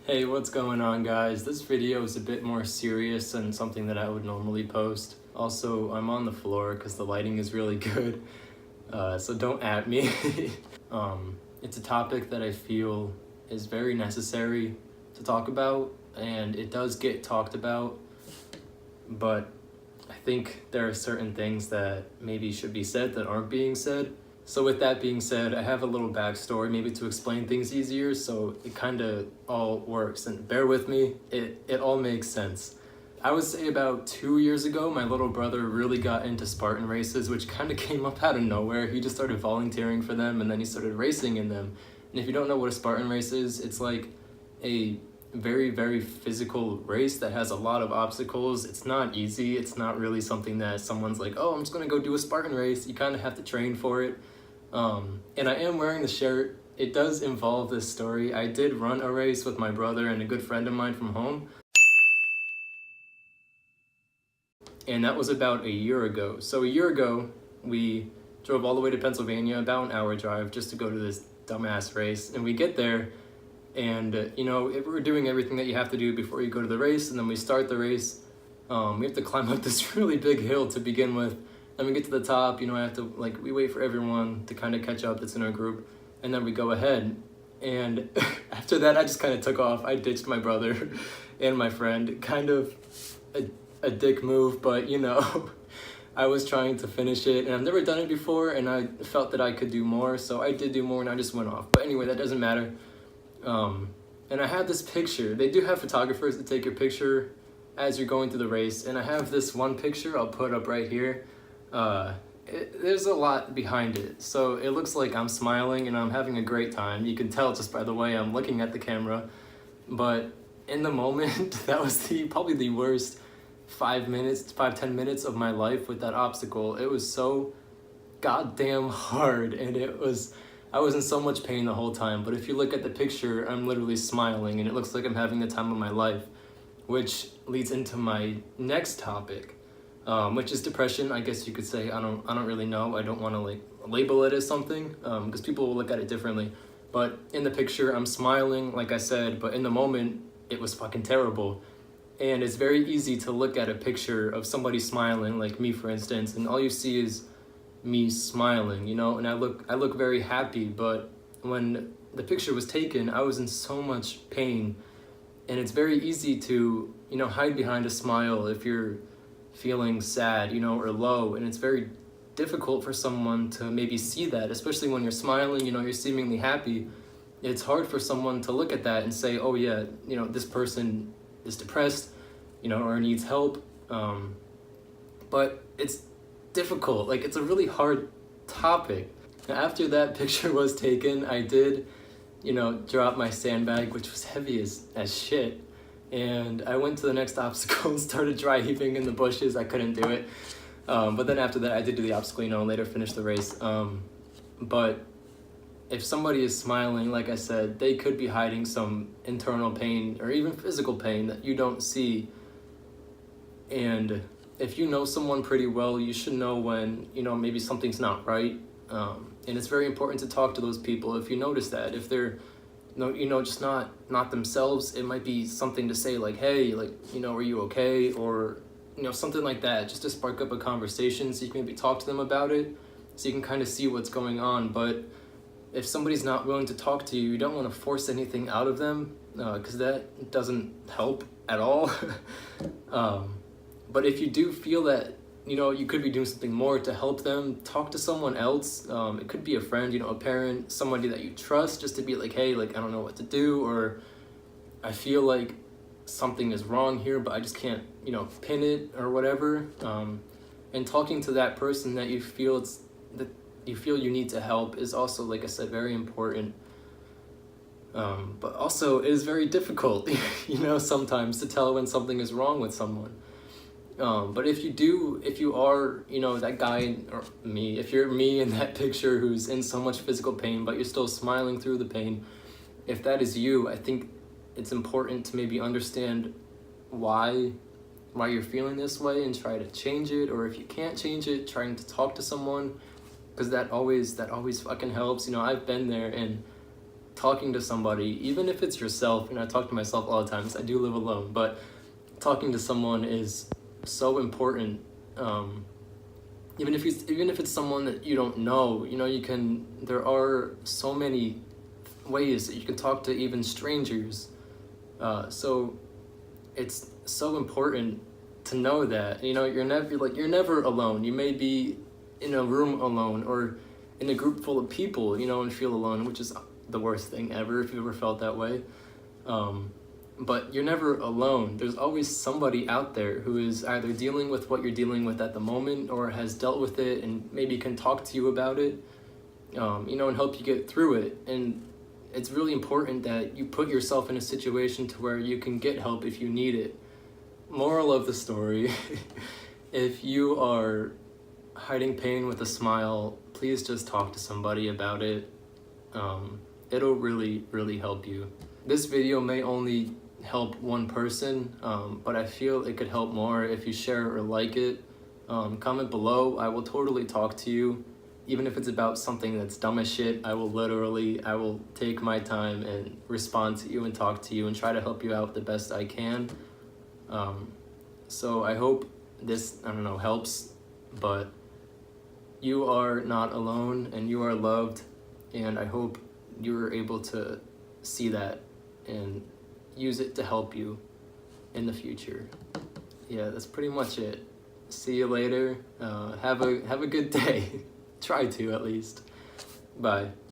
Hey, what's going on, guys? This video is a bit more serious than something that I would normally post. Also, I'm on the floor because the lighting is really good, so don't at me. It's a topic that I feel is very necessary to talk about, and it does get talked about, but I think there are certain things that maybe should be said that aren't being said. So with that being said, I have a little backstory maybe to explain things easier, so it kind of all works. And bear with me, it all makes sense. I would say about 2 years ago, my little brother really got into Spartan races, which kind of came up out of nowhere. He just started volunteering for them, and then he started racing in them. And if you don't know what a Spartan race is, it's like a very, very physical race that has a lot of obstacles. It's not easy. It's not really something that someone's like, oh, I'm just gonna go do a Spartan race. You kind of have to train for it. And I am wearing the shirt. It does involve this story. I did run a race with my brother and a good friend of mine from home. And that was about a year ago. So a year ago, we drove all the way to Pennsylvania, about an hour drive, just to go to this dumbass race. And we get there, and we're doing everything that you have to do before you go to the race. And then we start the race. We have to climb up this really big hill to begin with. Then we get to the top, I have to, we wait for everyone to kind of catch up that's in our group, and then we go ahead. And after that, I just kind of took off. I ditched my brother and my friend. Kind of a dick move, but I was trying to finish it, and I've never done it before, and I felt that I could do more, so I did do more, and I just went off. But anyway, that doesn't matter. And I had this picture. They do have photographers that take your picture as you're going through the race, and I have this one picture I'll put up right here. There's a lot behind it. So it looks like I'm smiling and I'm having a great time. You can tell just by the way I'm looking at the camera. But in the moment, that was probably the worst 10 minutes of my life with that obstacle. It was so goddamn hard, and I was in so much pain the whole time. But if you look at the picture, I'm literally smiling and it looks like I'm having the time of my life, which leads into my next topic. Which is depression, I guess you could say. I don't really know. I don't want to label it as something, because people will look at it differently. But in the picture, I'm smiling, like I said, but in the moment, it was fucking terrible. And it's very easy to look at a picture of somebody smiling, like me, for instance, and all you see is me smiling, and I look very happy. But when the picture was taken, I was in so much pain, and it's very easy to, hide behind a smile if you're feeling sad, or low, and it's very difficult for someone to maybe see that, especially when you're smiling, you're seemingly happy. It's hard for someone to look at that and say, oh yeah, this person is depressed, or needs help. But it's difficult. It's a really hard topic. After that picture was taken, I did, drop my sandbag, which was heavy as shit. And I went to the next obstacle and started dry heaving in the bushes. I couldn't do it. But then after that, I did do the obstacle, and later finished the race. But if somebody is smiling, like I said, they could be hiding some internal pain or even physical pain that you don't see. And if you know someone pretty well, you should know when, maybe something's not right. And it's very important to talk to those people if you notice that. If they're just not themselves, it might be something to say like, hey, are you okay? Or, something like that, just to spark up a conversation so you can maybe talk to them about it, so you can kind of see what's going on. But if somebody's not willing to talk to you, you don't want to force anything out of them, because that doesn't help at all. But if you do feel that, you could be doing something more to help them, talk to someone else. It could be a friend, a parent, somebody that you trust, just to be like, hey, I don't know what to do, or I feel like something is wrong here, but I just can't, pin it or whatever. And talking to that person that you feel you need to help is also, like I said, very important. But also it is very difficult, sometimes to tell when something is wrong with someone. But if you are, that guy, or me, if you're me in that picture who's in so much physical pain, but you're still smiling through the pain, if that is you, I think it's important to maybe understand why you're feeling this way and try to change it. Or if you can't change it, trying to talk to someone, because that always fucking helps. I've been there, and talking to somebody, even if it's yourself, and I talk to myself all the time, 'cause I do live alone, but talking to someone is so important. Even if it's someone that you don't know, there are so many ways that you can talk to even strangers. So it's so important to know that, you're never alone. You may be in a room alone or in a group full of people, and feel alone, which is the worst thing ever if you ever felt that way. But you're never alone. There's always somebody out there who is either dealing with what you're dealing with at the moment or has dealt with it and maybe can talk to you about it, and help you get through it. And it's really important that you put yourself in a situation to where you can get help if you need it. Moral of the story, if you are hiding pain with a smile, please just talk to somebody about it. It'll really, really help you. This video may only help one person, but I feel it could help more if you share or like it. Comment below. I will totally talk to you. Even if it's about something that's dumb as shit, I will take my time and respond to you and talk to you and try to help you out the best I can. So I hope this, helps, but you are not alone and you are loved, and I hope you're able to see that and use it to help you in the future. Yeah, that's pretty much it. See you later. Have a good day. Try to, at least. Bye.